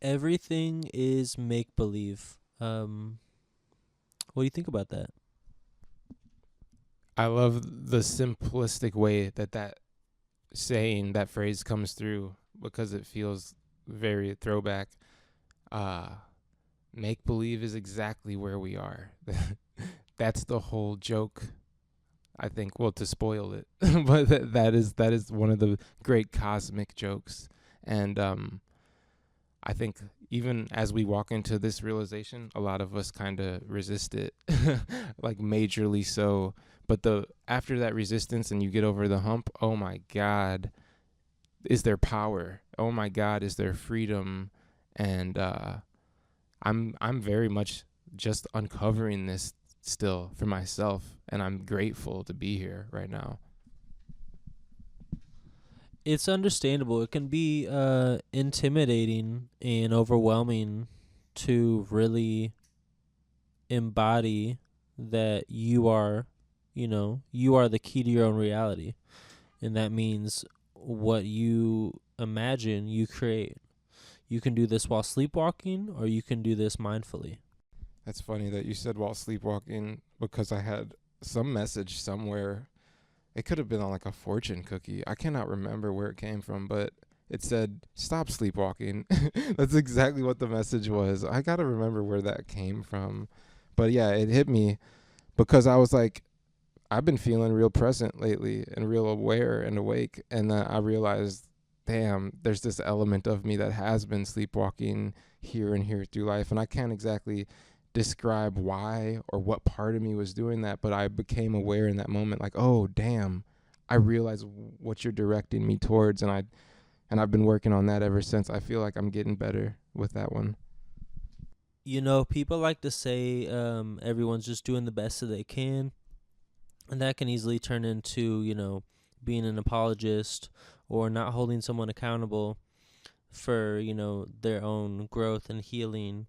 Everything is make believe. What do you think about that? I love the simplistic way that saying, that phrase comes through because it feels very throwback. Uh, Make believe is exactly where we are. That's the whole joke. I think, well, to spoil it, but that is one of the great cosmic jokes, and I think even as we walk into this realization, a lot of us kind of resist it, like majorly so. But the after that resistance and you get over the hump, oh my God, is there power? Oh my God, is there freedom? And I'm very much just uncovering this still for myself, and I'm grateful to be here right now. It's understandable. It can be intimidating and overwhelming to really embody that you are the key to your own reality. And that means what you imagine, you create. You can do this while sleepwalking, or you can do this mindfully. That's funny that you said while sleepwalking, because I had some message somewhere. It could have been on like a fortune cookie. I cannot remember where it came from, but it said, "Stop sleepwalking." That's exactly what the message was. I got to remember where that came from. But yeah, it hit me because I was like, I've been feeling real present lately and real aware and awake. And I realized, damn, there's this element of me that has been sleepwalking here and here through life. And I can't exactly describe why or what part of me was doing that, but I became aware in that moment, like, oh, damn, I realize what you're directing me towards. And I've been working on that ever since. I feel like I'm getting better with that one. People like to say everyone's just doing the best that they can, and that can easily turn into, being an apologist or not holding someone accountable for, their own growth and healing.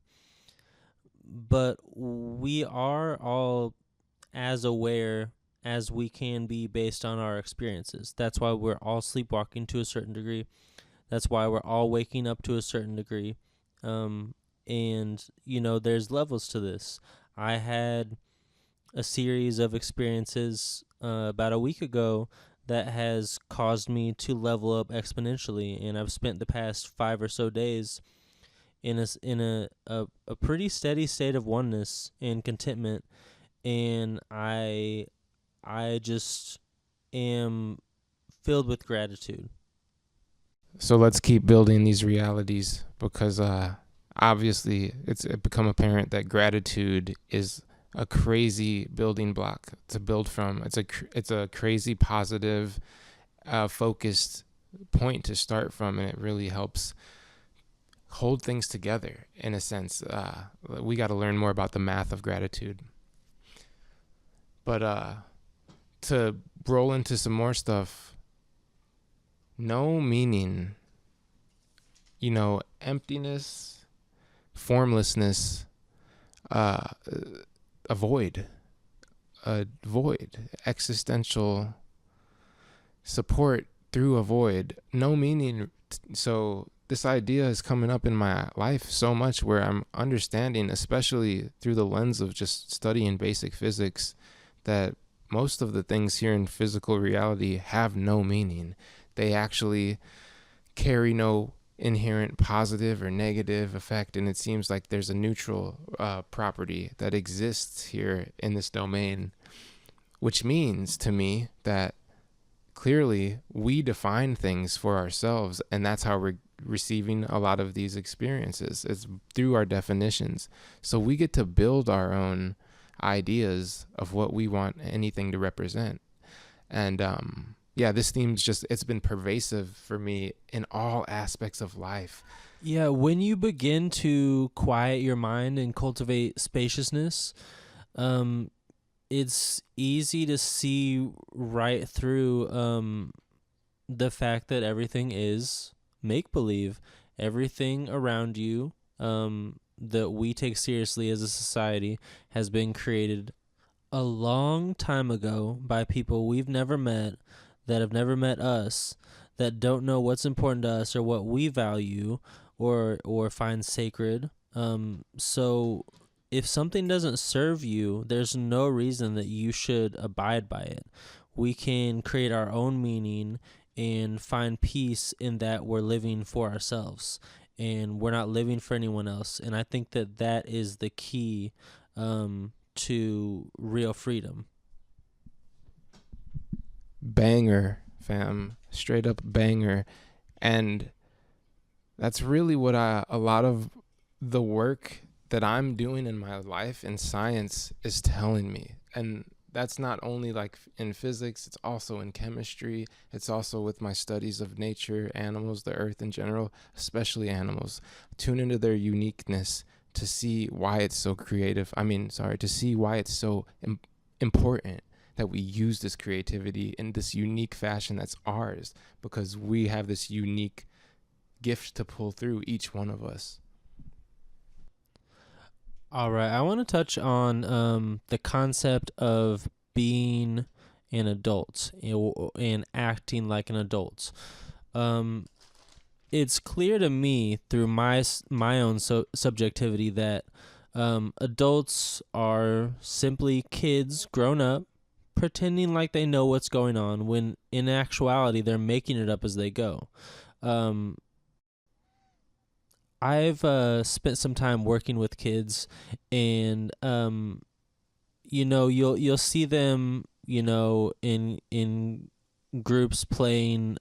But we are all as aware as we can be based on our experiences. That's why we're all sleepwalking to a certain degree. That's why we're all waking up to a certain degree. And, there's levels to this. I had a series of experiences about a week ago that has caused me to level up exponentially. And I've spent the past 5 or so days in a pretty steady state of oneness and contentment. And I just am filled with gratitude. So let's keep building these realities because obviously it become apparent that gratitude is a crazy building block to build from. It's a crazy positive, focused point to start from, and it really helps hold things together in a sense. We got to learn more about the math of gratitude, but to roll into some more stuff, no meaning, emptiness, formlessness, uh, a void, existential support through a void, no meaning. So this idea is coming up in my life so much where I'm understanding, especially through the lens of just studying basic physics, that most of the things here in physical reality have no meaning. They actually carry no inherent positive or negative effect, and it seems like there's a neutral property that exists here in this domain, which means to me that clearly we define things for ourselves, and that's how we're receiving a lot of these experiences. It's through our definitions. So we get to build our own ideas of what we want anything to represent. And yeah, this theme's just, it's been pervasive for me in all aspects of life. Yeah, when you begin to quiet your mind and cultivate spaciousness, um, it's easy to see right through the fact that everything is make believe. Everything around you that we take seriously as a society has been created a long time ago by people we've never met, that have never met us, that don't know what's important to us or what we value, or find sacred. So if something doesn't serve you, there's no reason that you should abide by it. We can create our own meaning and find peace in that we're living for ourselves and we're not living for anyone else. And I think that that is the key to real freedom. Banger, fam. Straight up banger. And that's really what a lot of the work that I'm doing in my life in science is telling me. And that's not only like in physics, it's also in chemistry. It's also with my studies of nature, animals, the earth in general, especially animals. Tune into their uniqueness to see why it's so creative. To see why it's so important that we use this creativity in this unique fashion that's ours, because we have this unique gift to pull through, each one of us. All right, I want to touch on the concept of being an adult and acting like an adult. It's clear to me through my own subjectivity that adults are simply kids grown up pretending like they know what's going on when in actuality they're making it up as they go. I've spent some time working with kids, and you'll see them, in groups playing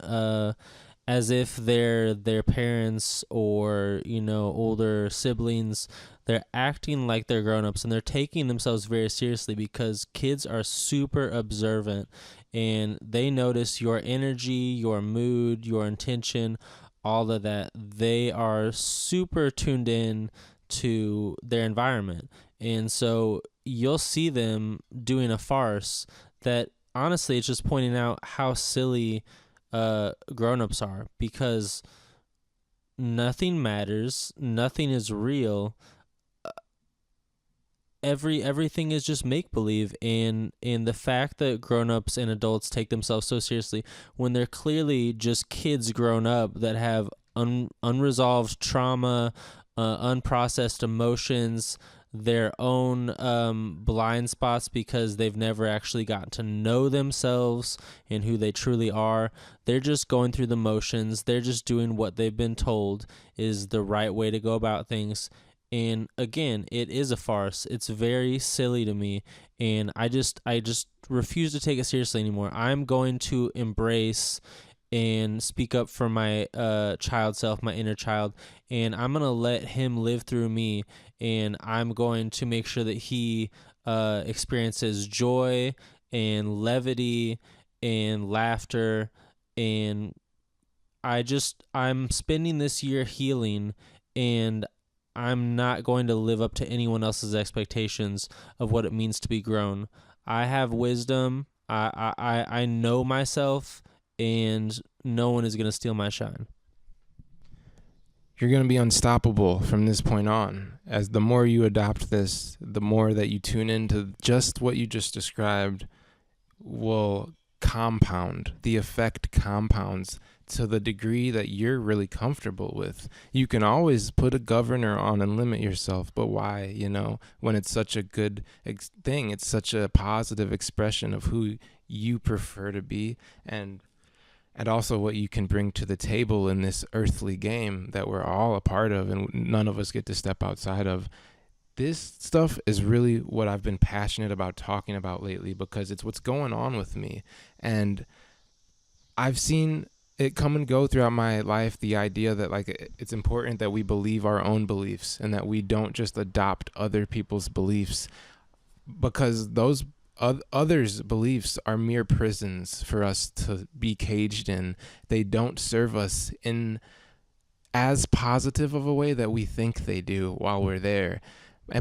as if they're their parents or older siblings. They're acting like they're grown-ups, and they're taking themselves very seriously because kids are super observant, and they notice your energy, your mood, your intention, all of that. They are super tuned in to their environment. And so you'll see them doing a farce that honestly it's just pointing out how silly grown-ups are, because nothing matters, nothing is real. Everything is just make believe, and the fact that grown-ups and adults take themselves so seriously when they're clearly just kids grown up that have unresolved trauma, unprocessed emotions, their own blind spots because they've never actually gotten to know themselves and who they truly are. They're just going through the motions. They're just doing what they've been told is the right way to go about things. And again, it is a farce. It's very silly to me, and I just refuse to take it seriously anymore. I'm going to embrace and speak up for my child self, my inner child, and I'm going to let him live through me, and I'm going to make sure that he experiences joy and levity and laughter. And I'm spending this year healing, and I'm not going to live up to anyone else's expectations of what it means to be grown. I have wisdom. I know myself, and no one is going to steal my shine. You're going to be unstoppable from this point on. As the more you adopt this, the more that you tune into just what you just described will compound. The effect compounds to the degree that you're really comfortable with. You can always put a governor on and limit yourself, but why, when it's such a good thing, it's such a positive expression of who you prefer to be, and also what you can bring to the table in this earthly game that we're all a part of and none of us get to step outside of. This stuff is really what I've been passionate about talking about lately, because it's what's going on with me. And I've seen it come and go throughout my life, the idea that it's important that we believe our own beliefs and that we don't just adopt other people's beliefs, because those others' beliefs are mere prisons for us to be caged in. They don't serve us in as positive of a way that we think they do while we're there.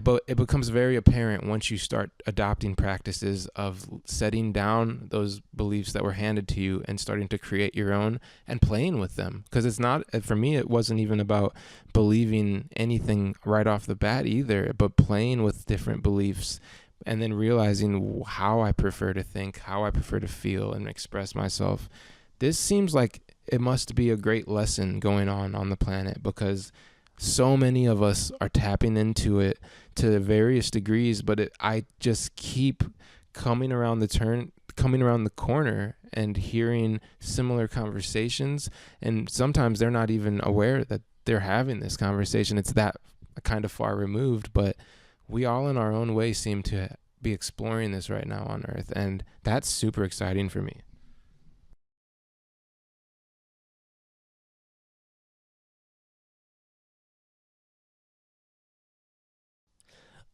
But it becomes very apparent once you start adopting practices of setting down those beliefs that were handed to you and starting to create your own and playing with them. Because it's not, for me, it wasn't even about believing anything right off the bat either, but playing with different beliefs and then realizing how I prefer to think, how I prefer to feel and express myself. This seems like it must be a great lesson going on the planet, because so many of us are tapping into it to various degrees, but I just keep coming around the corner and hearing similar conversations, and sometimes they're not even aware that they're having this conversation. It's that kind of far removed, but we all in our own way seem to be exploring this right now on Earth, and that's super exciting for me.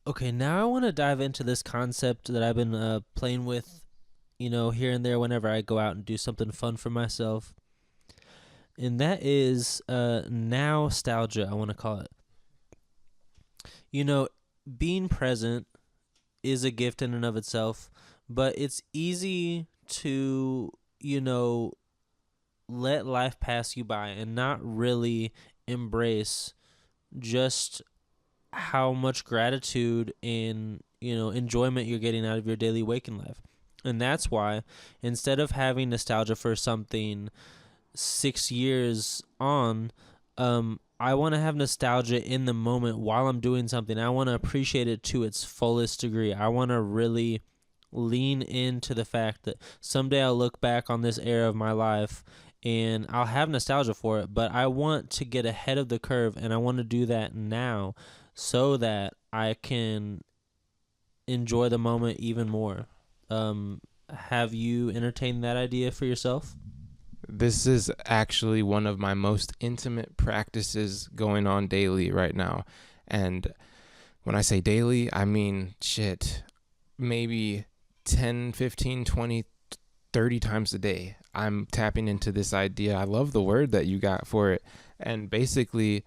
Okay, now I want to dive into this concept that I've been playing with, here and there whenever I go out and do something fun for myself. And that is nostalgia, I want to call it. You know, being present is a gift in and of itself, but it's easy to, let life pass you by and not really embrace just how much gratitude and enjoyment you're getting out of your daily waking life. And that's why, instead of having nostalgia for something 6 years on, I want to have nostalgia in the moment while I'm doing something. I want to appreciate it to its fullest degree. I want to really lean into the fact that someday I'll look back on this era of my life and I'll have nostalgia for it, but I want to get ahead of the curve, and I want to do that now so that I can enjoy the moment even more. Have you entertained that idea for yourself? This is actually one of my most intimate practices going on daily right now. And when I say daily, I mean shit, maybe 10, 15, 20, 30 times a day. I'm tapping into this idea. I love the word that you got for it. And basically,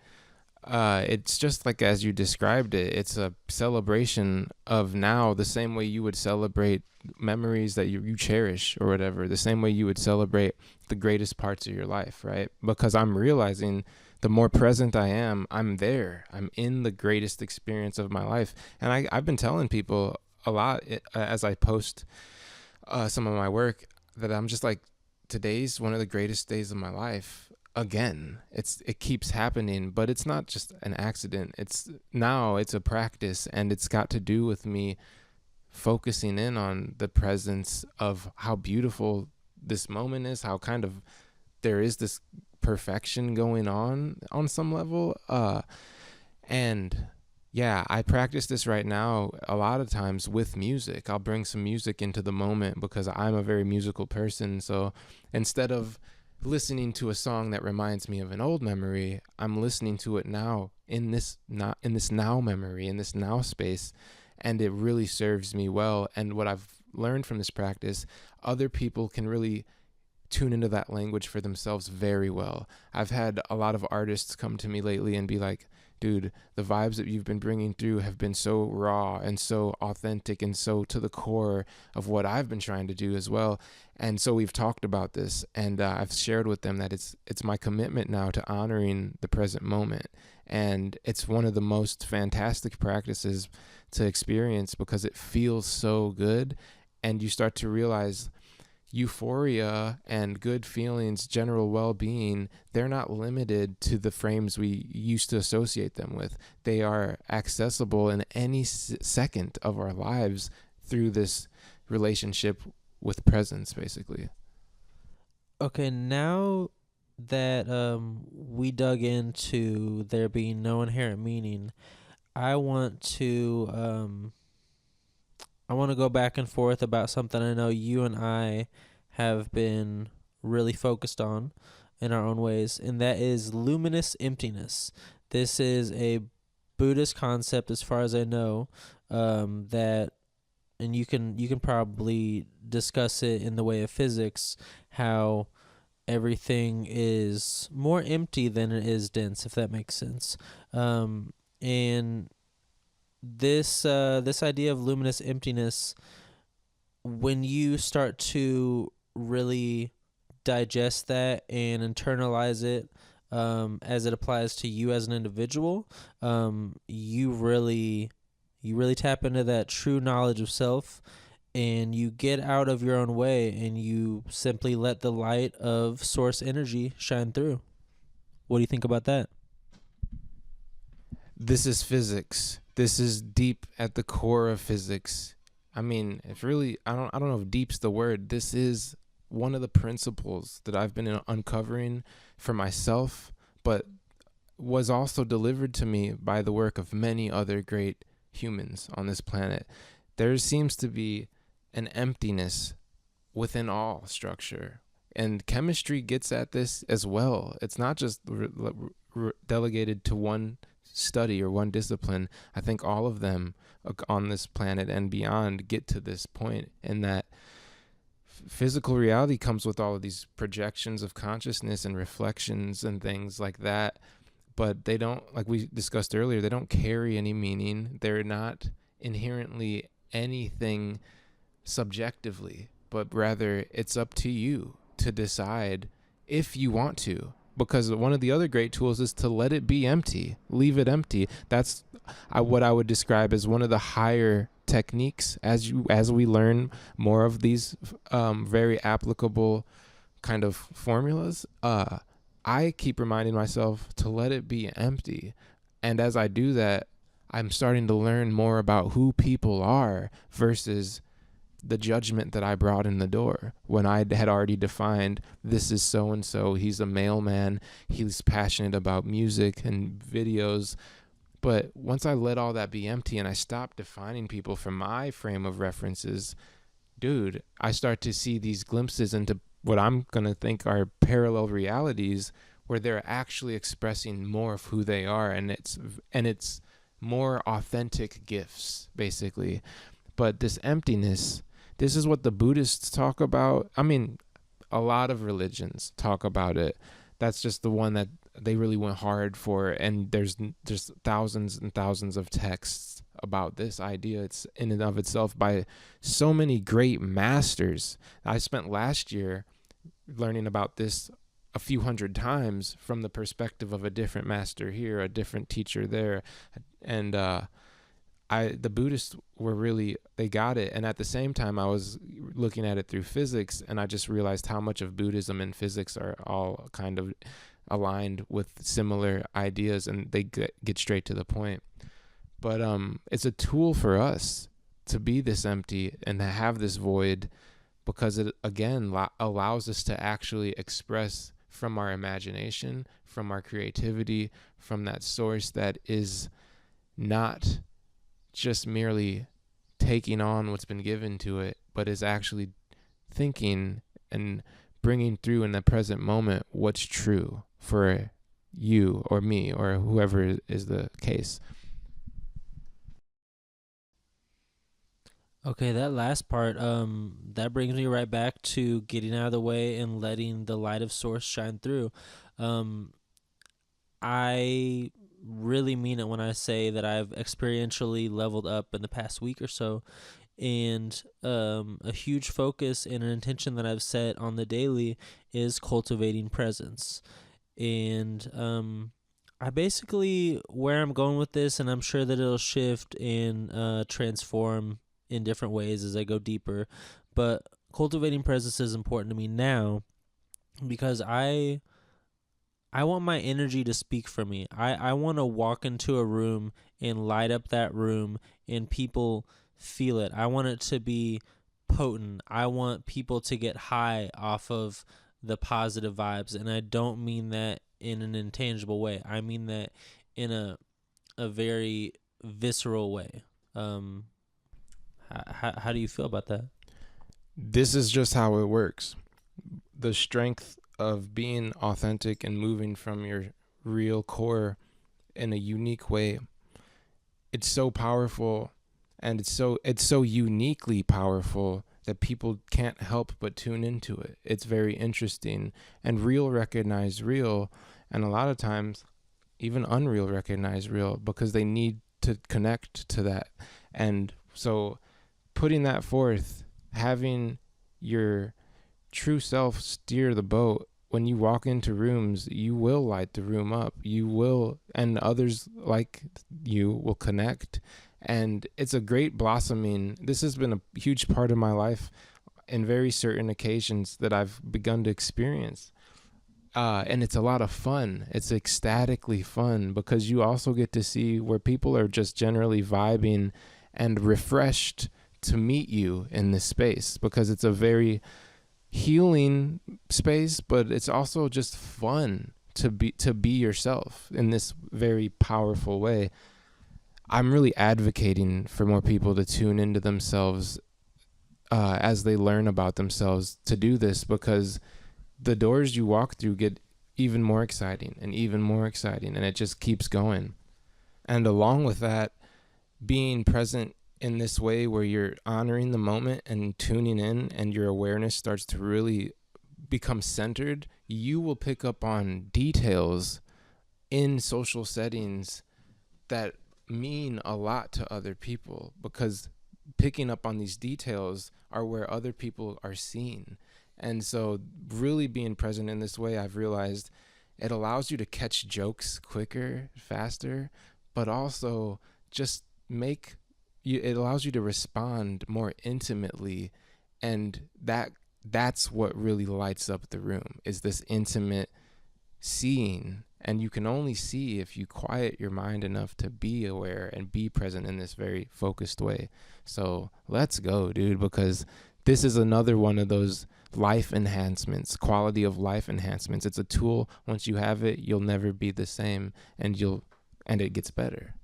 it's just like as you described it. It's a celebration of now, the same way you would celebrate memories that you cherish or whatever, the same way you would celebrate the greatest parts of your life, right? Because I'm realizing the more present I am, I'm there. I'm in the greatest experience of my life. And I've been telling people a lot as I post some of my work, that I'm just like, today's one of the greatest days of my life. Again, it keeps happening, but it's not just an accident. It's a practice, and it's got to do with me focusing in on the presence of how beautiful this moment is, how kind of there is this perfection going on some level. And yeah, I practice this right now a lot of times with music. I'll bring some music into the moment because I'm a very musical person. So instead of listening to a song that reminds me of an old memory, I'm listening to it now in this now memory, in this now space, and it really serves me well. And what I've learned from this practice, other people can really tune into that language for themselves very well. I've had a lot of artists come to me lately and be like, dude, the vibes that you've been bringing through have been so raw and so authentic and so to the core of what I've been trying to do as well. And so we've talked about this, and I've shared with them that it's my commitment now to honoring the present moment. And it's one of the most fantastic practices to experience because it feels so good. And you start to realize euphoria and good feelings, general well-being, they're not limited to the frames we used to associate them with. They are accessible in any second of our lives through this relationship with presence, basically. Okay, now that we dug into there being no inherent meaning, I want to go back and forth about something I know you and I have been really focused on in our own ways, and that is luminous emptiness. This is a Buddhist concept, as far as I know, that, and you can probably discuss it in the way of physics, how everything is more empty than it is dense, if that makes sense. And this idea of luminous emptiness, when you start to really digest that and internalize it, as it applies to you as an individual, you really tap into that true knowledge of self, and you get out of your own way and you simply let the light of source energy shine through. What do you think about that? This is physics. This is deep at the core of physics. I mean, if really, I don't know if deep's the word. This is one of the principles that I've been uncovering for myself, but was also delivered to me by the work of many other great humans on this planet. There seems to be an emptiness within all structure. And chemistry gets at this as well. It's not just delegated to one study or one discipline. I think all of them on this planet and beyond get to this point, in that physical reality comes with all of these projections of consciousness and reflections and things like that. But they don't, like we discussed earlier, they don't carry any meaning. They're not inherently anything subjectively, but rather it's up to you to decide if you want to. Because one of the other great tools is to let it be empty, leave it empty. That's what I would describe as one of the higher techniques as we learn more of these very applicable kind of formulas. I keep reminding myself to let it be empty. And as I do that, I'm starting to learn more about who people are versus the judgment that I brought in the door when I had already defined, this is so-and-so, he's a mailman, he's passionate about music and videos. But once I let all that be empty and I stopped defining people from my frame of references, dude, I start to see these glimpses into what I'm going to think are parallel realities where they're actually expressing more of who they are, and it's more authentic gifts, basically. But this emptiness, this is what the Buddhists talk about. I mean, a lot of religions talk about it. That's just the one that they really went hard for, and there's just thousands and thousands of texts about this idea. It's in and of itself by so many great masters. I spent last year learning about this a few hundred times from the perspective of a different master here, a different teacher there, and the Buddhists were really, they got it. And at the same time, I was looking at it through physics, and I just realized how much of Buddhism and physics are all kind of aligned with similar ideas, and they get straight to the point. But it's a tool for us to be this empty and to have this void, because it, again, allows us to actually express from our imagination, from our creativity, from that source that is not just merely taking on what's been given to it, but is actually thinking and bringing through in the present moment what's true for you or me or whoever is the case. Okay, that last part, that brings me right back to getting out of the way and letting the light of source shine through. I really mean it when I say that I've experientially leveled up in the past week or so, and a huge focus and an intention that I've set on the daily is cultivating presence. And I basically, where I'm going with this, and I'm sure that it'll shift and transform in different ways as I go deeper, but cultivating presence is important to me now because I want my energy to speak for me. I want to walk into a room and light up that room and people feel it. I want it to be potent. I want people to get high off of the positive vibes, and I don't mean that in an intangible way. I mean that in a very visceral way. How do you feel about that? This is just how it works. The strength of being authentic and moving from your real core in a unique way, it's so powerful, and it's so uniquely powerful that people can't help but tune into it. It's very interesting, and real recognize real, and a lot of times even unreal recognize real, because they need to connect to that. And so putting that forth, having your true self steer the boat. When you walk into rooms, you will light the room up. You will, and others like you will connect, And it's a great blossoming. This has been a huge part of my life in very certain occasions that I've begun to experience. And it's a lot of fun. It's ecstatically fun because you also get to see where people are just generally vibing and refreshed to meet you in this space, because it's a very healing space, but it's also just fun to be yourself in this very powerful way. I'm really advocating for more people to tune into themselves as they learn about themselves, to do this, because the doors you walk through get even more exciting and even more exciting, and it just keeps going. And along with that, being present in this way where you're honoring the moment and tuning in, and your awareness starts to really become centered, you will pick up on details in social settings that mean a lot to other people, because picking up on these details are where other people are seen. And so really being present in this way, I've realized it allows you to catch jokes quicker, faster, but also just make you, it allows you to respond more intimately. And that's what really lights up the room, is this intimate seeing. And you can only see if you quiet your mind enough to be aware and be present in this very focused way. So let's go, dude, because this is another one of those life enhancements, quality of life enhancements. It's a tool. Once you have it, you'll never be the same, and it gets better.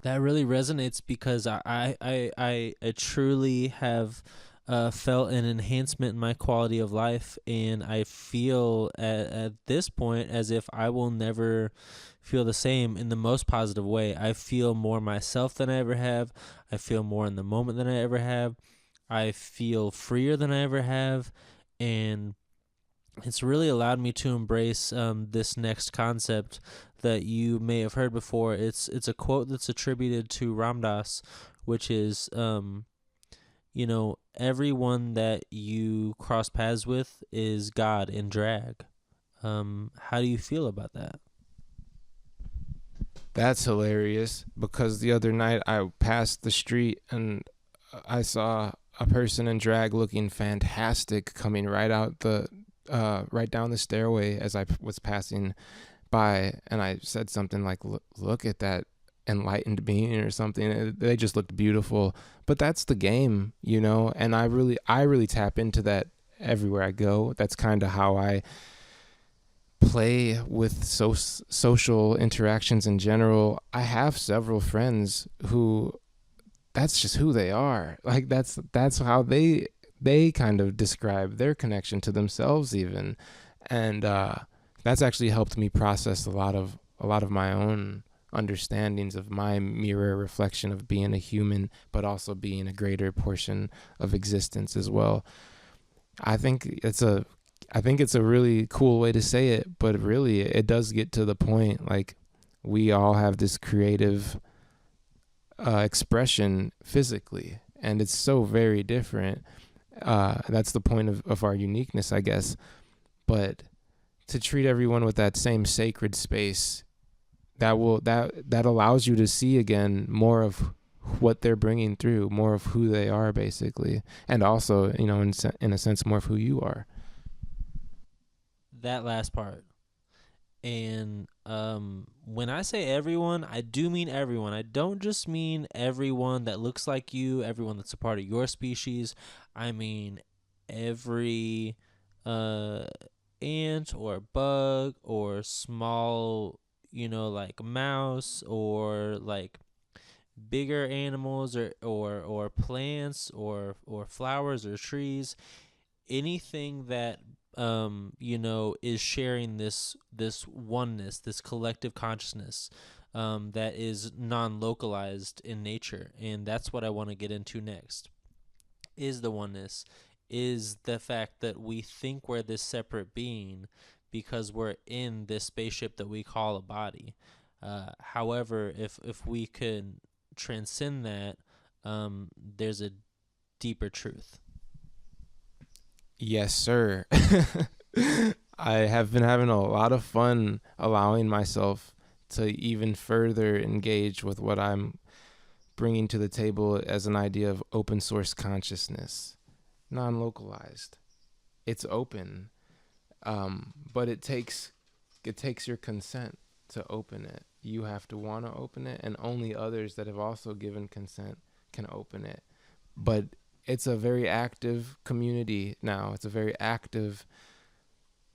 That really resonates because I truly have felt an enhancement in my quality of life, and I feel at this point as if I will never feel the same in the most positive way. I feel more myself than I ever have. I feel more in the moment than I ever have. I feel freer than I ever have, and it's really allowed me to embrace this next concept that you may have heard before. It's a quote that's attributed to Ram Dass, which is, everyone that you cross paths with is God in drag. How do you feel about that? That's hilarious, because the other night I passed the street and I saw a person in drag looking fantastic coming right down the stairway as I was passing by, and I said something like, look at that enlightened being or something. They just looked beautiful. But that's the game, and I really tap into that everywhere I go. That's kind of how I play with social interactions in general. I have several friends who, that's just who they are. Like that's how they kind of describe their connection to themselves even. And that's actually helped me process a lot of my own understandings of my mirror reflection of being a human, but also being a greater portion of existence as well. I think it's a really cool way to say it, but really it does get to the point, like, we all have this creative expression physically, and it's so very different. That's the point of our uniqueness, I guess. But to treat everyone with that same sacred space, that allows you to see again more of what they're bringing through, more of who they are, basically, and also, in a sense, more of who you are. That last part. And when I say everyone, I do mean everyone. I don't just mean everyone that looks like you, everyone that's a part of your species. I mean every ant or bug or small, like mouse, or like bigger animals, or plants, or flowers or trees, anything that is sharing this oneness, this collective consciousness, that is non-localized in nature. And that's what I want to get into next, is the oneness, is the fact that we think we're this separate being because we're in this spaceship that we call a body. However, if we could transcend that, there's a deeper truth. Yes, sir. I have been having a lot of fun allowing myself to even further engage with what I'm bringing to the table as an idea of open source consciousness, non-localized. It's open, but it takes your consent to open it. You have to want to open it, and only others that have also given consent can open it. But it's a very active community now. It's a very active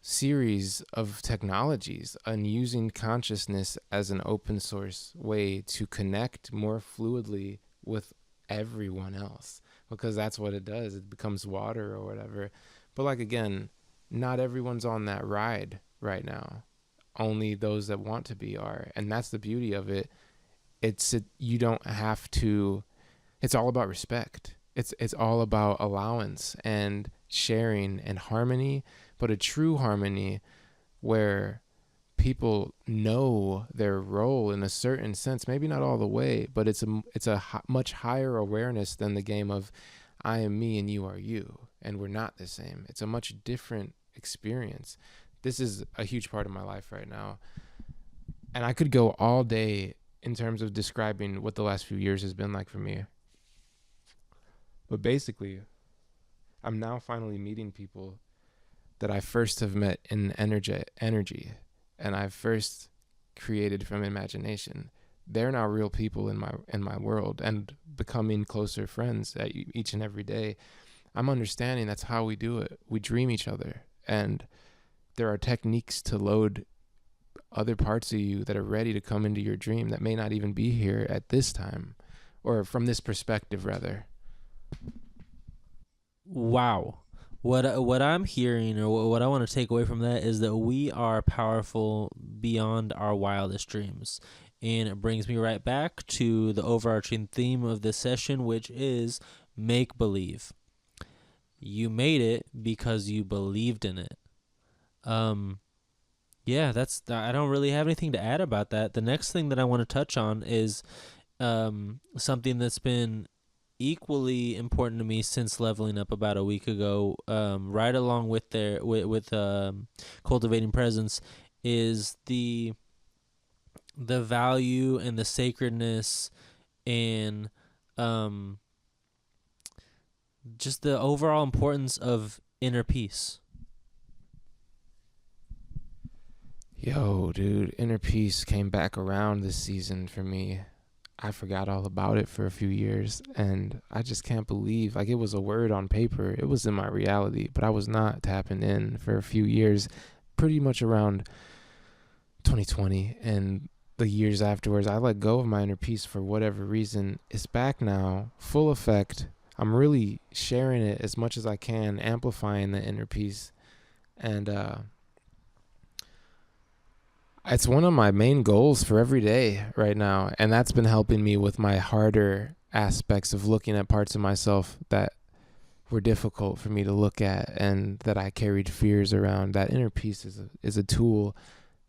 series of technologies and using consciousness as an open source way to connect more fluidly with everyone else, because that's what it does. It becomes water or whatever. But like, again, not everyone's on that ride right now. Only those that want to be are, and that's the beauty of it. You don't have to. It's all about respect. It's all about allowance and sharing and harmony, but a true harmony where people know their role in a certain sense, maybe not all the way, but it's a much higher awareness than the game of I am me and you are you, and we're not the same. It's a much different experience. This is a huge part of my life right now, and I could go all day in terms of describing what the last few years has been like for me. But basically, I'm now finally meeting people that I first have met in energy, and I've first created from imagination. They're now real people in my world, and becoming closer friends each and every day. I'm understanding that's how we do it. We dream each other, and there are techniques to load other parts of you that are ready to come into your dream that may not even be here at this time, or from this perspective rather. Wow. What I'm hearing, or what I want to take away from that, is that we are powerful beyond our wildest dreams. And it brings me right back to the overarching theme of this session, which is make believe. You made it because you believed in it. Yeah, I don't really have anything to add about that. The next thing that I want to touch on is something that's been equally important to me since leveling up about a week ago, right along with cultivating presence, is the value and the sacredness and just the overall importance of inner peace. Yo, dude, inner peace came back around this season for me. I forgot all about it for a few years, and I just can't believe, like, it was a word on paper. It was in my reality, but I was not tapping in for a few years, pretty much around 2020 and the years afterwards. I let go of my inner peace for whatever reason. It's back now, full effect. I'm really sharing it as much as I can, amplifying the inner peace, and it's one of my main goals for every day right now, and that's been helping me with my harder aspects of looking at parts of myself that were difficult for me to look at and that I carried fears around. That inner peace is a tool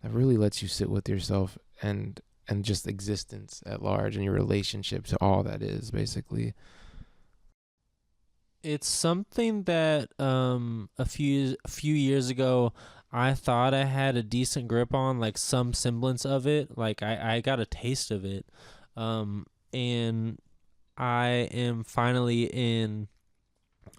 that really lets you sit with yourself and just existence at large and your relationship to all that is, basically. It's something that a few years ago I thought I had a decent grip on, like some semblance of it. Like I got a taste of it. And I am finally in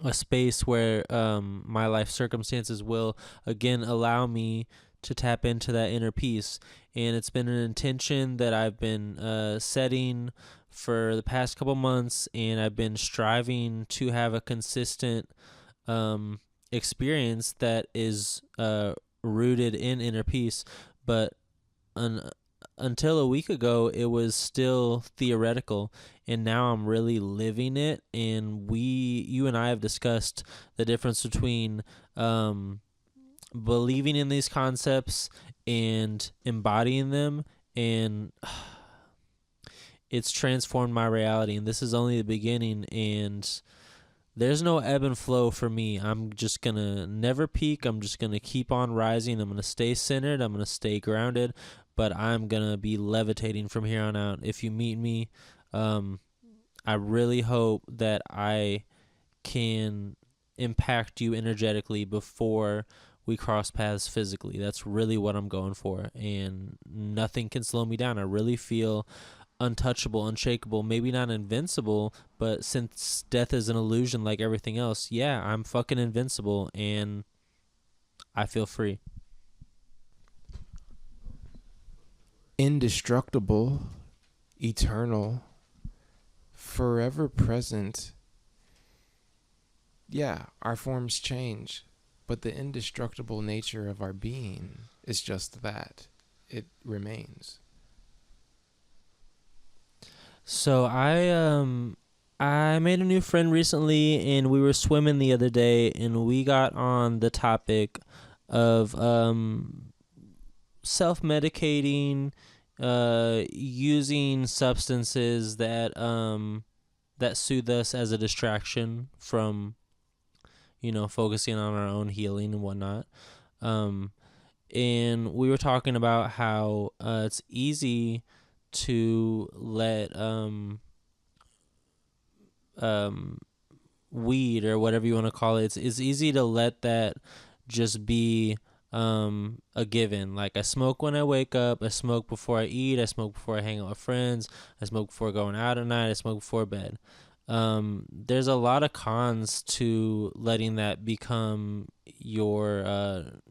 a space where my life circumstances will again allow me to tap into that inner peace. And it's been an intention that I've been setting for the past couple months, and I've been striving to have a consistent experience that is rooted in inner peace. But until a week ago, it was still theoretical, and now I'm really living it. And you and I have discussed the difference between believing in these concepts and embodying them, and it's transformed my reality. And this is only the beginning, and there's no ebb and flow for me. I'm just going to never peak. I'm just going to keep on rising. I'm going to stay centered. I'm going to stay grounded, but I'm going to be levitating from here on out. If you meet me, I really hope that I can impact you energetically before we cross paths physically. That's really what I'm going for, and nothing can slow me down. I really feel untouchable, unshakable, maybe not invincible, but since death is an illusion like everything else, yeah, I'm fucking invincible and I feel free. Indestructible, eternal, forever present. Yeah, our forms change, but the indestructible nature of our being is just that. It remains. So I made a new friend recently and we were swimming the other day and we got on the topic of self-medicating, using substances that soothe us as a distraction from, focusing on our own healing and whatnot. Um, and we were talking about how it's easy to let um, weed or whatever you want to call it. It's easy to let that just be a given. Like I smoke when I wake up, I smoke before I eat, I smoke before I hang out with friends, I smoke before going out at night, I smoke before bed. There's a lot of cons to letting that become your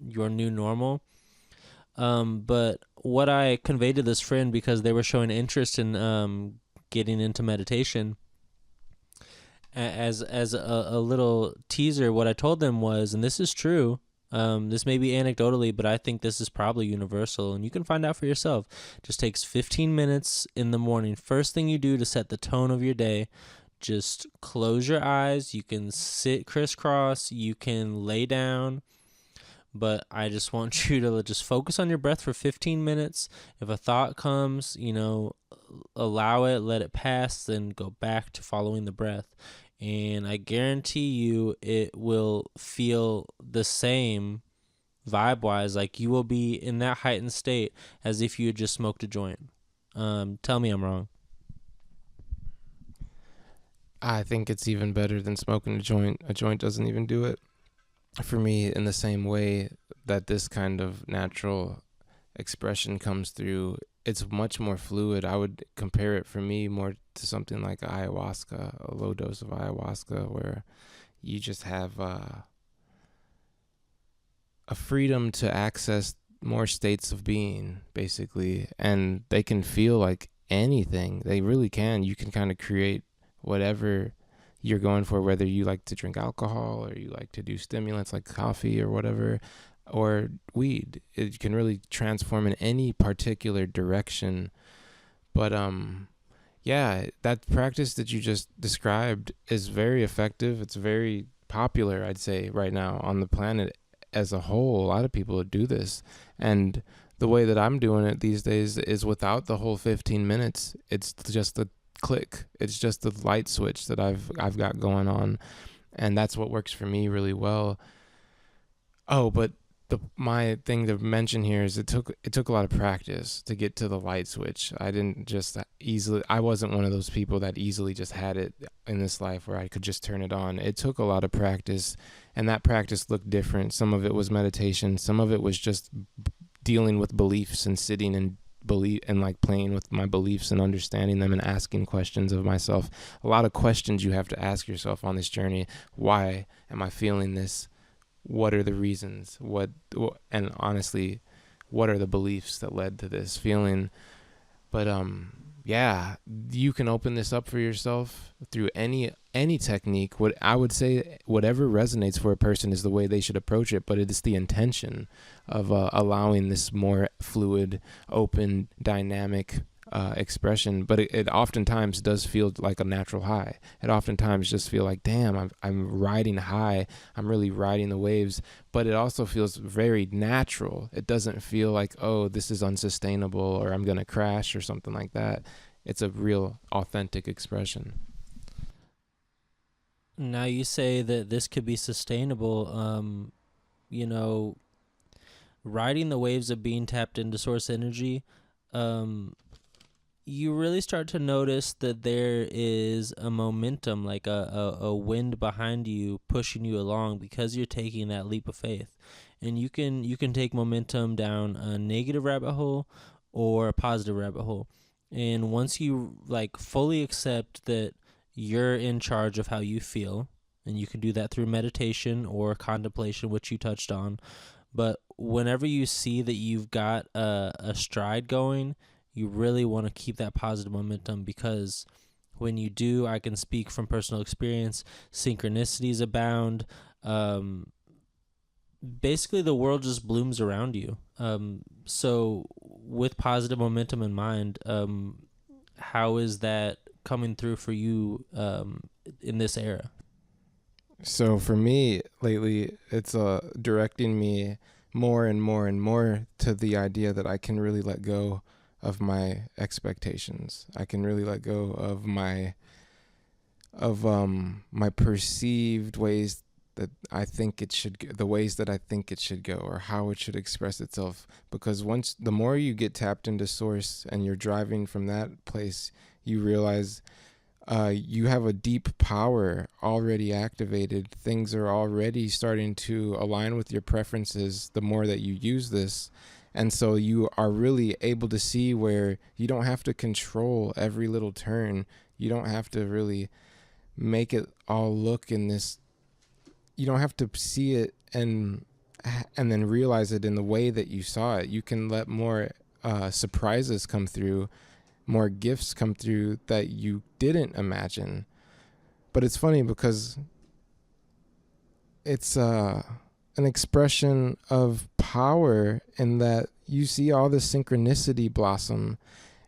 new normal. But what I conveyed to this friend, because they were showing interest in getting into meditation, as a little teaser, what I told them was, and this is true, this may be anecdotally, but I think this is probably universal, and you can find out for yourself. It just takes 15 minutes in the morning. First thing you do to set the tone of your day, just close your eyes. You can sit crisscross, you can lay down, but I just want you to just focus on your breath for 15 minutes. If a thought comes, allow it, let it pass, then go back to following the breath. And I guarantee you it will feel the same vibe-wise. Like you will be in that heightened state as if you had just smoked a joint. Tell me I'm wrong. I think it's even better than smoking a joint. A joint doesn't even do it for me in the same way that this kind of natural expression comes through. It's much more fluid. I would compare it for me more to something like ayahuasca, a low dose of ayahuasca, where you just have a freedom to access more states of being, basically, and they can feel like anything. They really can. You can kind of create whatever you're going for, whether you like to drink alcohol or you like to do stimulants like coffee or whatever, or weed. It can really transform in any particular direction. But yeah, that practice that you just described is very effective. It's very popular, I'd say, right now on the planet as a whole. A lot of people do this, and the way that I'm doing it these days is without the whole 15 minutes. It's just the click. It's just the light switch that I've got going on, and that's what works for me really well. Oh, but my thing to mention here is it took a lot of practice to get to the light switch. I wasn't one of those people that easily just had it in this life where I could just turn it on. It took a lot of practice, and that practice looked different. Some of it was meditation, some of it was just dealing with beliefs and sitting and believe and like playing with my beliefs and understanding them and asking questions of myself. A lot of questions you have to ask yourself on this journey. Why am I feeling this? What are the reasons? And honestly, what are the beliefs that led to this feeling? But yeah, you can open this up for yourself through any technique. What I would say, whatever resonates for a person is the way they should approach it, but it is the intention of allowing this more fluid, open, dynamic expression. But it oftentimes does feel like a natural high. It oftentimes just feel like, damn, I'm riding high. I'm really riding the waves. But it also feels very natural. It doesn't feel like, oh, this is unsustainable or I'm gonna crash or something like that. It's a real authentic expression. Now you say that this could be sustainable. Riding the waves of being tapped into source energy, you really start to notice that there is a momentum, like a wind behind you pushing you along because you're taking that leap of faith. And you can take momentum down a negative rabbit hole or a positive rabbit hole. And once you like fully accept that you're in charge of how you feel, and you can do that through meditation or contemplation, which you touched on. But whenever you see that you've got a stride going, you really want to keep that positive momentum, because when you do, I can speak from personal experience, synchronicities abound. Um, Basically, the world just blooms around you. So, with positive momentum in mind, how is that coming through for you in this era? So for me lately, it's directing me more and more and more to the idea that I can really let go of my expectations. I can really let go of my perceived ways that I think it should the ways that I think it should go, or how it should express itself, because once the more you get tapped into source and you're driving from that place, you realize you have a deep power already activated. Things are already starting to align with your preferences the more that you use this. And so you are really able to see where you don't have to control every little turn. You don't have to really make it all look in this. You don't have to see it and then realize it in the way that you saw it. You can let more surprises come through, more gifts come through that you didn't imagine. But it's funny because it's an expression of power in that you see all the synchronicity blossom,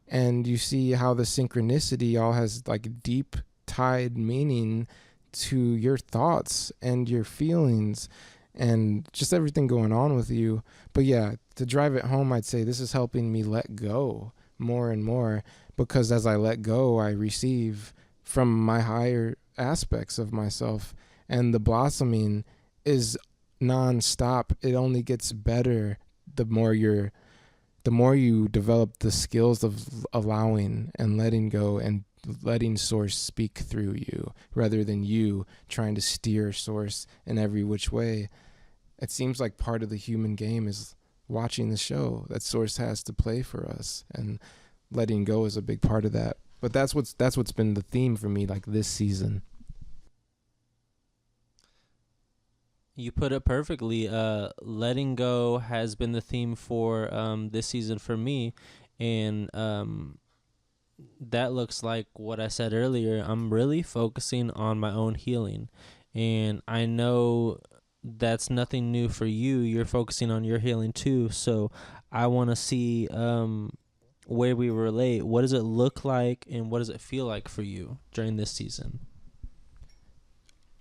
and you see how the synchronicity all has like deep tied meaning to your thoughts and your feelings and just everything going on with you. But yeah, to drive it home, I'd say this is helping me let go more and more, because as I let go, I receive from my higher aspects of myself, and the blossoming is nonstop. It only gets better the more you develop the skills of allowing and letting go and letting source speak through you rather than you trying to steer source in every which way. It seems like part of the human game is watching the show that source has to play for us, and letting go is a big part of that. But that's what's been the theme for me like this season. You put it perfectly. Letting go has been the theme for this season for me, and that looks like what I said earlier. I'm really focusing on my own healing, and I know that's nothing new for you. You're focusing on your healing too. So I want to see where we relate. What does it look like, and what does it feel like for you during this season?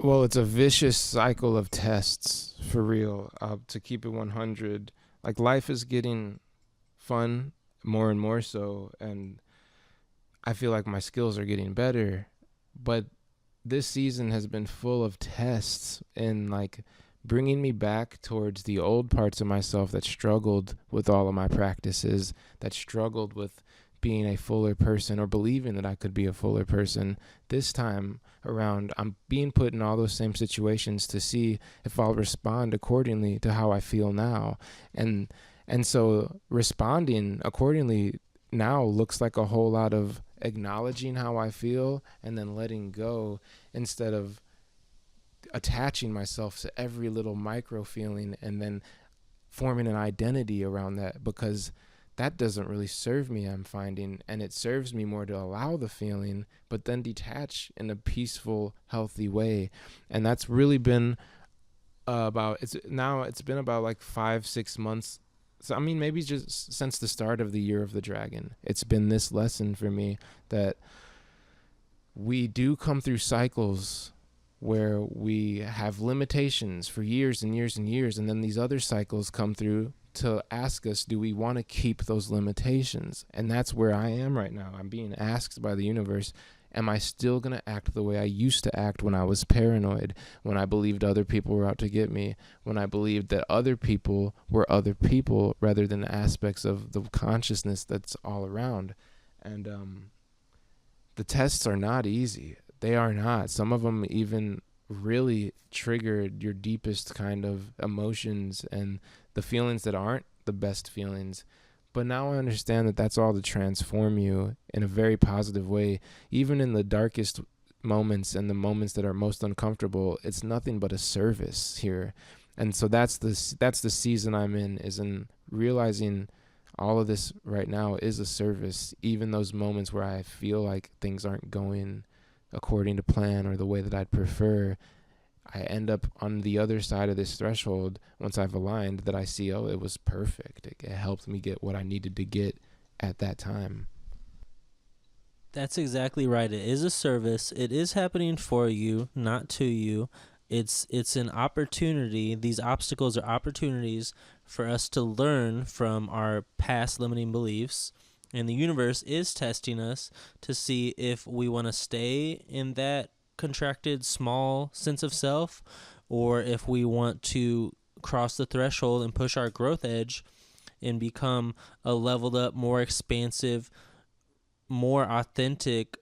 Well, it's a vicious cycle of tests for real. To keep it 100, like life is getting fun more and more so, and I feel like my skills are getting better. But this season has been full of tests and like bringing me back towards the old parts of myself that struggled with all of my practices, that struggled with being a fuller person or believing that I could be a fuller person. This time around, I'm being put in all those same situations to see if I'll respond accordingly to how I feel now. And and so responding accordingly now looks like a whole lot of acknowledging how I feel and then letting go, instead of attaching myself to every little micro feeling and then forming an identity around that, because that doesn't really serve me, I'm finding. And it serves me more to allow the feeling but then detach in a peaceful, healthy way. And that's really been it's been about like 5-6 months. So I mean, maybe just since the start of the year of the dragon, it's been this lesson for me that we do come through cycles where we have limitations for years and years and years, and then these other cycles come through to ask us, do we want to keep those limitations? And that's where I am right now. I'm being asked by the universe, am I still going to act the way I used to act when I was paranoid, when I believed other people were out to get me, when I believed that other people were other people rather than aspects of the consciousness that's all around? And the tests are not easy. They are not. Some of them even really triggered your deepest kind of emotions and the feelings that aren't the best feelings. But now I understand that that's all to transform you in a very positive way. Even in the darkest moments and the moments that are most uncomfortable, it's nothing but a service here. And so that's the season I'm in, is in realizing all of this right now is a service. Even those moments where I feel like things aren't going according to plan or the way that I'd prefer, I end up on the other side of this threshold once I've aligned, that I see, oh, it was perfect. It helped me get what I needed to get at that time. That's exactly right. It is a service. It is happening for you, not to you. It's an opportunity. These obstacles are opportunities for us to learn from our past limiting beliefs. And the universe is testing us to see if we want to stay in that contracted, small sense of self, or if we want to cross the threshold and push our growth edge and become a leveled up, more expansive, more authentic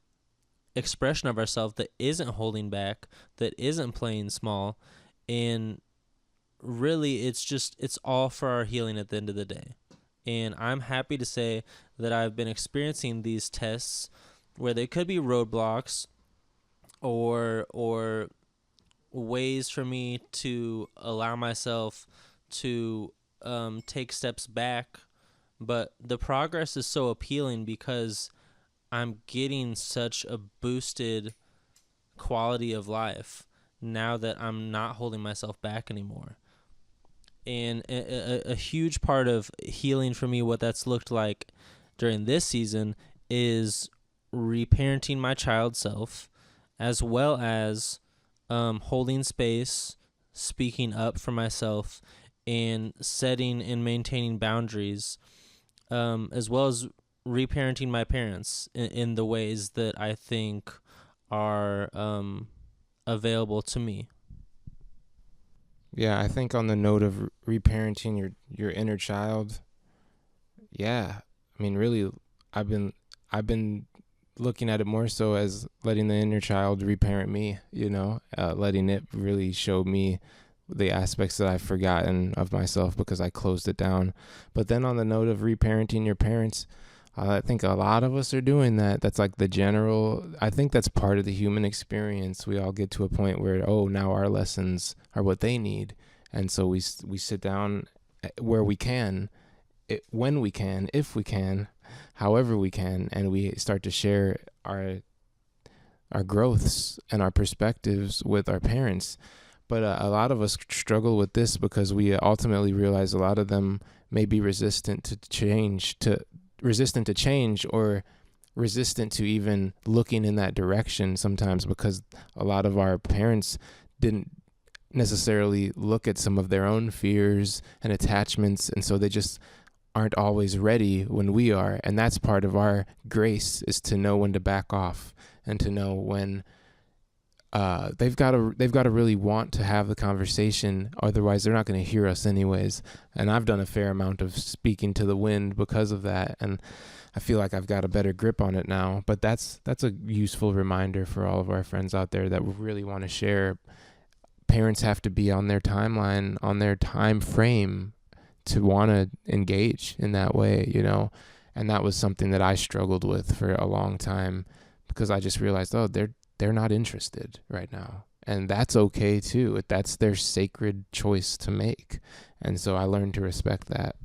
expression of ourselves that isn't holding back, that isn't playing small. And really, it's all for our healing at the end of the day. And I'm happy to say that I've been experiencing these tests where they could be roadblocks or ways for me to allow myself to take steps back. But the progress is so appealing because I'm getting such a boosted quality of life now that I'm not holding myself back anymore. And a huge part of healing for me, what that's looked like during this season, is reparenting my child self, as well as holding space, speaking up for myself, and setting and maintaining boundaries, as well as reparenting my parents in the ways that I think are available to me. Yeah, I think on the note of reparenting your inner child, yeah, I mean, really, I've been looking at it more so as letting the inner child reparent me. Letting it really show me the aspects that I've forgotten of myself because I closed it down. But then on the note of reparenting your parents, I think a lot of us are doing that. That's like the general, I think that's part of the human experience. We all get to a point where, oh, now our lessons are what they need. And so we sit down where we can, when we can, if we can, however we can, and we start to share our growths and our perspectives with our parents. But a lot of us struggle with this because we ultimately realize a lot of them may be resistant to change, or resistant to even looking in that direction sometimes, because a lot of our parents didn't necessarily look at some of their own fears and attachments, and so they just aren't always ready when we are. And that's part of our grace, is to know when to back off and to know when they've got to really want to have the conversation. Otherwise, they're not going to hear us anyways. And I've done a fair amount of speaking to the wind because of that, and I feel like I've got a better grip on it now. But that's a useful reminder for all of our friends out there that really want to share. Parents have to be on their timeline, on their time frame, to want to engage in that way, And that was something that I struggled with for a long time, because I just realized, oh, they're not interested right now. And that's okay too. That's their sacred choice to make. And so I learned to respect that.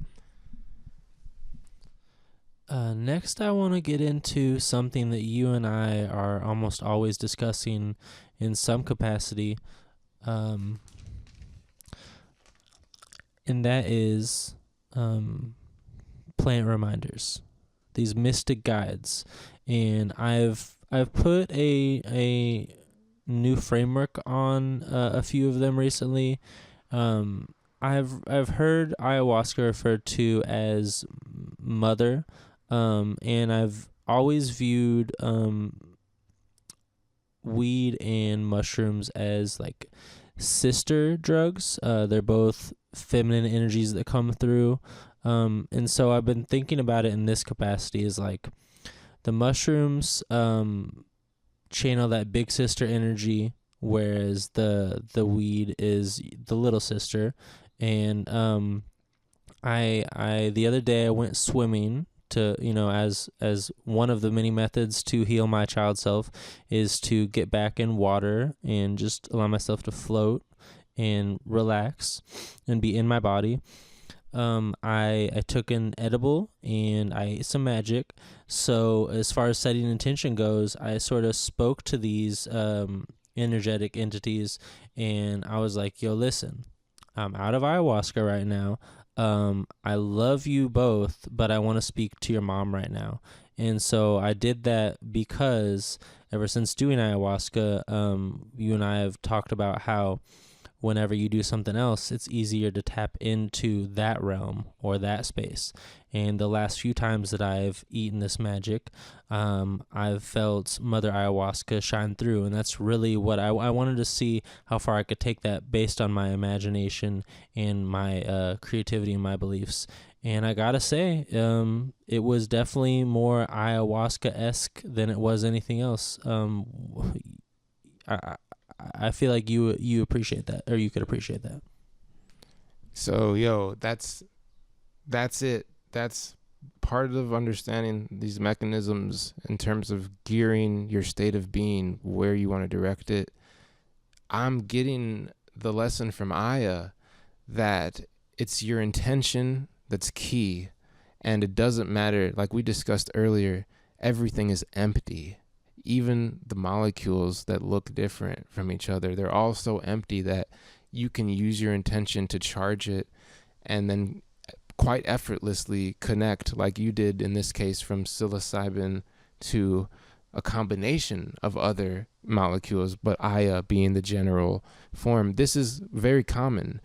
Next, I want to get into something that you and I are almost always discussing in some capacity. And that is plant reminders, these mystic guides. And I've put a new framework on a few of them recently. I've heard ayahuasca referred to as mother, and I've always viewed weed and mushrooms as like sister drugs. They're both feminine energies that come through, and so I've been thinking about it in this capacity, is like the mushrooms channel that big sister energy, whereas the weed is the little sister. And I the other day I went swimming to, as one of the many methods to heal my child self is to get back in water and just allow myself to float and relax and be in my body. I took an edible and I ate some magic. So as far as setting intention goes, I sort of spoke to these energetic entities, and I was like, "Yo, listen, I'm out of ayahuasca right now. I love you both, but I want to speak to your mom right now." And so I did that because ever since doing ayahuasca, you and I have talked about how whenever you do something else, it's easier to tap into that realm or that space. And the last few times that I've eaten this magic, I've felt Mother Ayahuasca shine through. And that's really what I wanted to see how far I could take that based on my imagination and my creativity and my beliefs. And I gotta say, it was definitely more ayahuasca-esque than it was anything else. I, I feel like you appreciate that, or you could appreciate that. So, yo, that's it. That's part of understanding these mechanisms in terms of gearing your state of being where you want to direct it. I'm getting the lesson from Aya that it's your intention that's key, and it doesn't matter, like we discussed earlier, everything is empty. Even the molecules that look different from each other, they're all so empty that you can use your intention to charge it and then quite effortlessly connect, like you did in this case, from psilocybin to a combination of other molecules, but Aya being the general form. This is very common.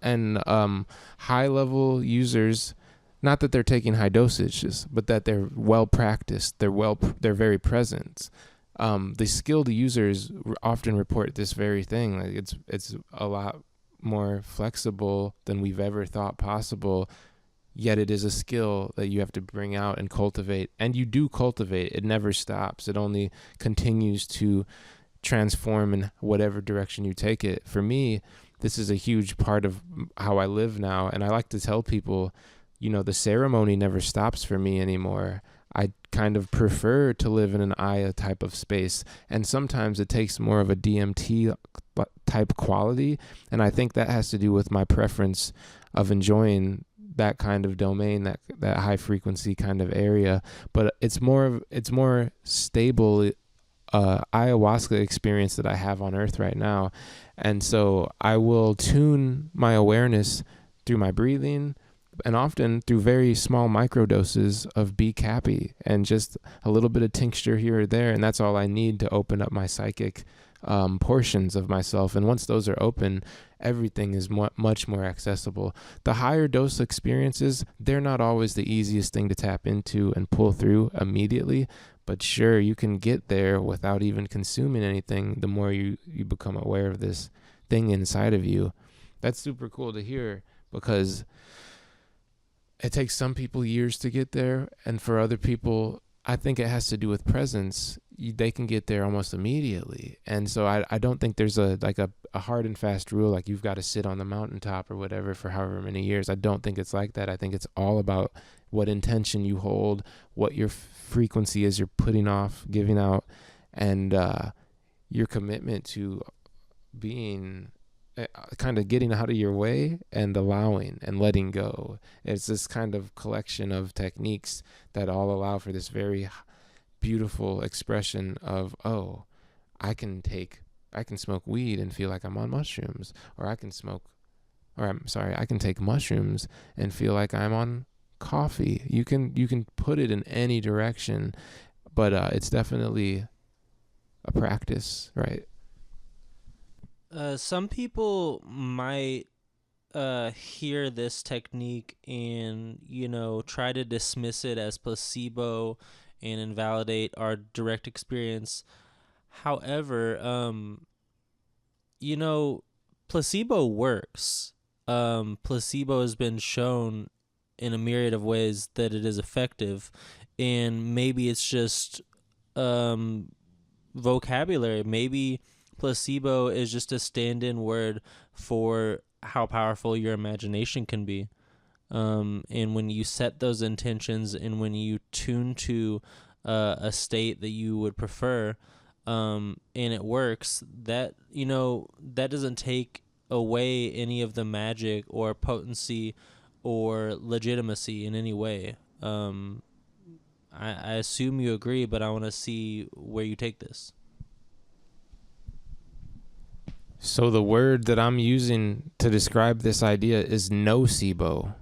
And high level users, not that they're taking high dosages, but that they're well practiced, they're very present. The skilled users often report this very thing. Like it's a lot more flexible than we've ever thought possible. Yet it is a skill that you have to bring out and cultivate. And you do cultivate. It never stops. It only continues to transform in whatever direction you take it. For me, this is a huge part of how I live now. And I like to tell people, the ceremony never stops for me anymore. I kind of prefer to live in an Aya type of space. And sometimes it takes more of a DMT type quality. And I think that has to do with my preference of enjoying that kind of domain, that high frequency kind of area. But it's more stable ayahuasca experience that I have on earth right now. And so I will tune my awareness through my breathing, and often through very small microdoses of Be Cappy and just a little bit of tincture here or there. And that's all I need to open up my psychic portions of myself. And once those are open, everything is much more accessible. The higher dose experiences, they're not always the easiest thing to tap into and pull through immediately. But sure, you can get there without even consuming anything the more you become aware of this thing inside of you. That's super cool to hear, because it takes some people years to get there, and for other people, I think it has to do with presence. They can get there almost immediately. And so I don't think there's a hard and fast rule, like you've got to sit on the mountaintop or whatever for however many years. I don't think it's like that. I think it's all about what intention you hold, what your frequency is you're putting off, giving out, and your commitment to being kind of getting out of your way and allowing and letting go. It's this kind of collection of techniques that all allow for this very beautiful expression of, oh, I can smoke weed and feel like I'm on mushrooms, or I can take mushrooms and feel like I'm on coffee. You can put it in any direction, but it's definitely a practice, right? Some people might hear this technique and try to dismiss it as placebo and invalidate our direct experience. However, placebo works. Placebo has been shown in a myriad of ways that it is effective, and maybe it's just vocabulary. Maybe placebo is just a stand-in word for how powerful your imagination can be. And when you set those intentions and when you tune to a state that you would prefer, and it works, that, that doesn't take away any of the magic or potency or legitimacy in any way. I assume you agree, but I want to see where you take this. So the word that I'm using to describe this idea is nocebo.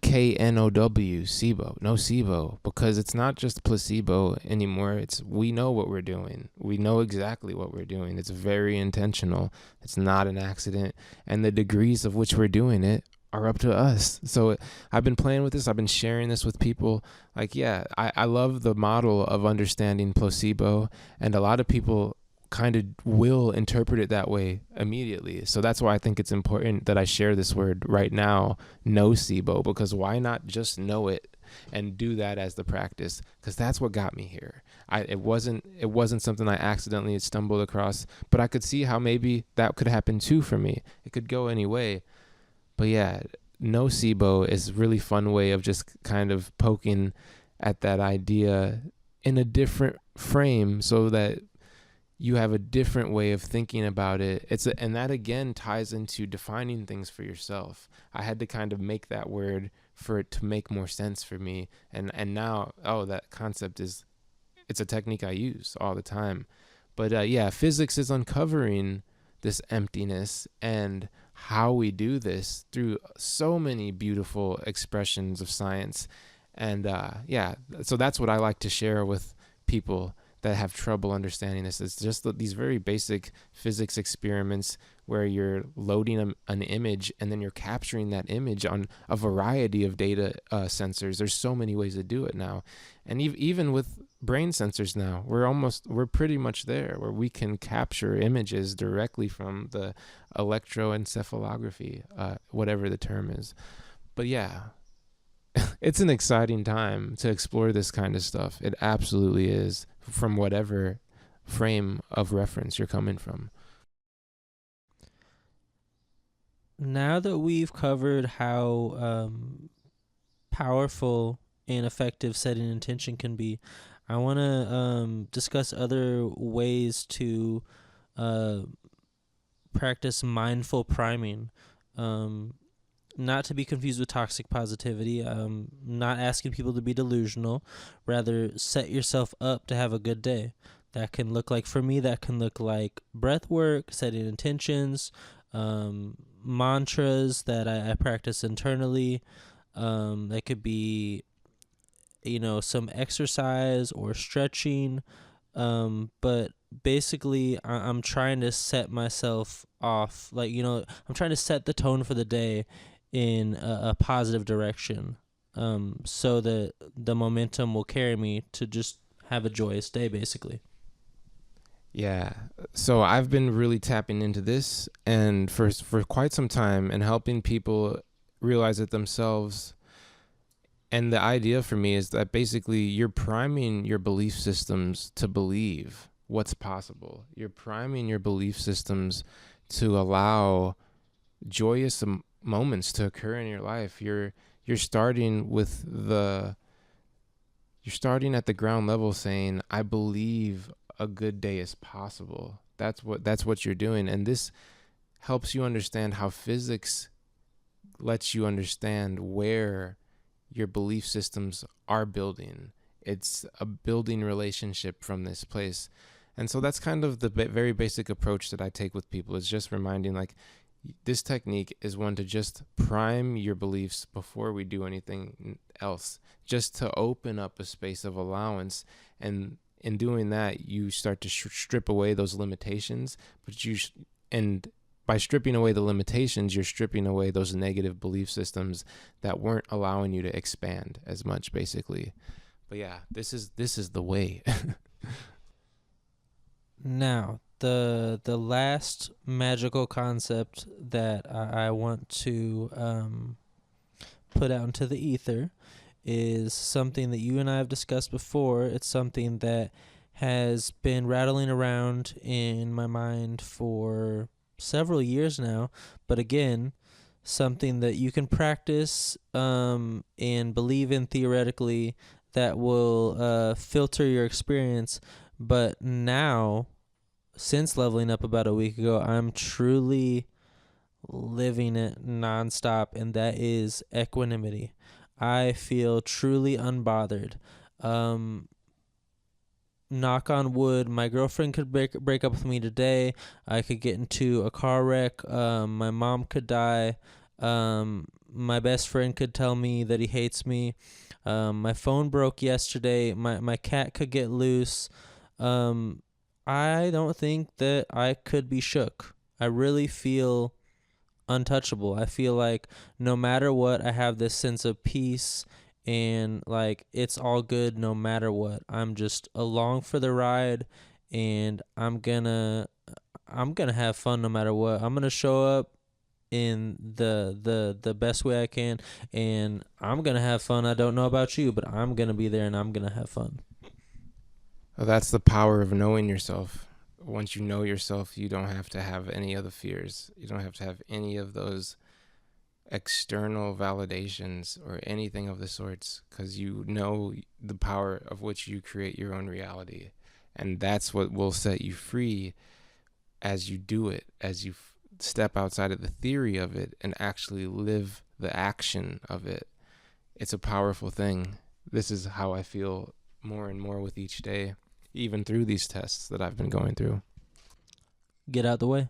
KNOW, SIBO, nocebo, because it's not just placebo anymore. It's, we know what we're doing. We know exactly what we're doing. It's very intentional. It's not an accident. And the degrees of which we're doing it are up to us. So I've been playing with this. I've been sharing this with people. Like, yeah, I love the model of understanding placebo. And a lot of people kind of will interpret it that way immediately. So that's why I think it's important that I share this word right now, nocebo, because why not just know it and do that as the practice? Because that's what got me here. It wasn't something I accidentally stumbled across, but I could see how maybe that could happen too for me. It could go any way. But yeah, nocebo is a really fun way of just kind of poking at that idea in a different frame so that you have a different way of thinking about it. And that again ties into defining things for yourself. I had to kind of make that word for it to make more sense for me. And now, that concept it's a technique I use all the time. But yeah, physics is uncovering this emptiness and how we do this through so many beautiful expressions of science. And yeah, so that's what I like to share with people that have trouble understanding this. It's just these very basic physics experiments where you're loading an image and then you're capturing that image on a variety of data sensors. There's so many ways to do it now. And even with brain sensors now, we're pretty much there where we can capture images directly from the electroencephalography, whatever the term is. But yeah, it's an exciting time to explore this kind of stuff. It absolutely is, from whatever frame of reference you're coming from. Now that we've covered how powerful and effective setting intention can be, I want to discuss other ways to practice mindful priming. Not to be confused with toxic positivity. Not asking people to be delusional. Rather, set yourself up to have a good day. That can look like, for me, that can look like breath work, setting intentions, mantras that I practice internally. That could be, some exercise or stretching. But basically, I'm trying to set myself off. I'm trying to set the tone for the day in a positive direction, so that the momentum will carry me to just have a joyous day, basically. Yeah. So I've been really tapping into this and for quite some time and helping people realize it themselves. And the idea for me is that basically you're priming your belief systems to believe what's possible. You're priming your belief systems to allow joyous moments to occur in your life. You're starting at the ground level saying, I believe a good day is possible. That's what you're doing. And this helps you understand how physics lets you understand where your belief systems are building. It's a building relationship from this place. And so that's kind of the very basic approach that I take with people, is just reminding, like, this technique is one to just prime your beliefs before we do anything else, just to open up a space of allowance. And in doing that, you start to strip away those limitations. And by stripping away the limitations, you're stripping away those negative belief systems that weren't allowing you to expand as much, basically. But yeah, this is the way. Now, the last magical concept that I want to put out into the ether is something that you and I have discussed before. It's something that has been rattling around in my mind for several years now. But again, something that you can practice and believe in theoretically that will filter your experience. But now, since leveling up about a week ago, I'm truly living it nonstop, and that is equanimity. I feel truly unbothered. Um, Knock on wood, my girlfriend could break up with me today. I could get into a car wreck. My mom could die. My best friend could tell me that he hates me. My phone broke yesterday. My cat could get loose. Um, I don't think that I could be shook. I really feel untouchable. I feel like no matter what, I have this sense of peace, and like it's all good no matter what. I'm just along for the ride, and I'm gonna have fun no matter what. I'm gonna show up in the best way I can, and I'm gonna have fun. I don't know about you, but I'm gonna be there and I'm gonna have fun. Well, that's the power of knowing yourself. Once you know yourself, you don't have to have any of the fears. You don't have to have any of those external validations or anything of the sorts, because you know the power of which you create your own reality. And that's what will set you free as you do it, as you step outside of the theory of it and actually live the action of it. It's a powerful thing. This is how I feel more and more with each day, even through these tests that I've been going through. Get out the way.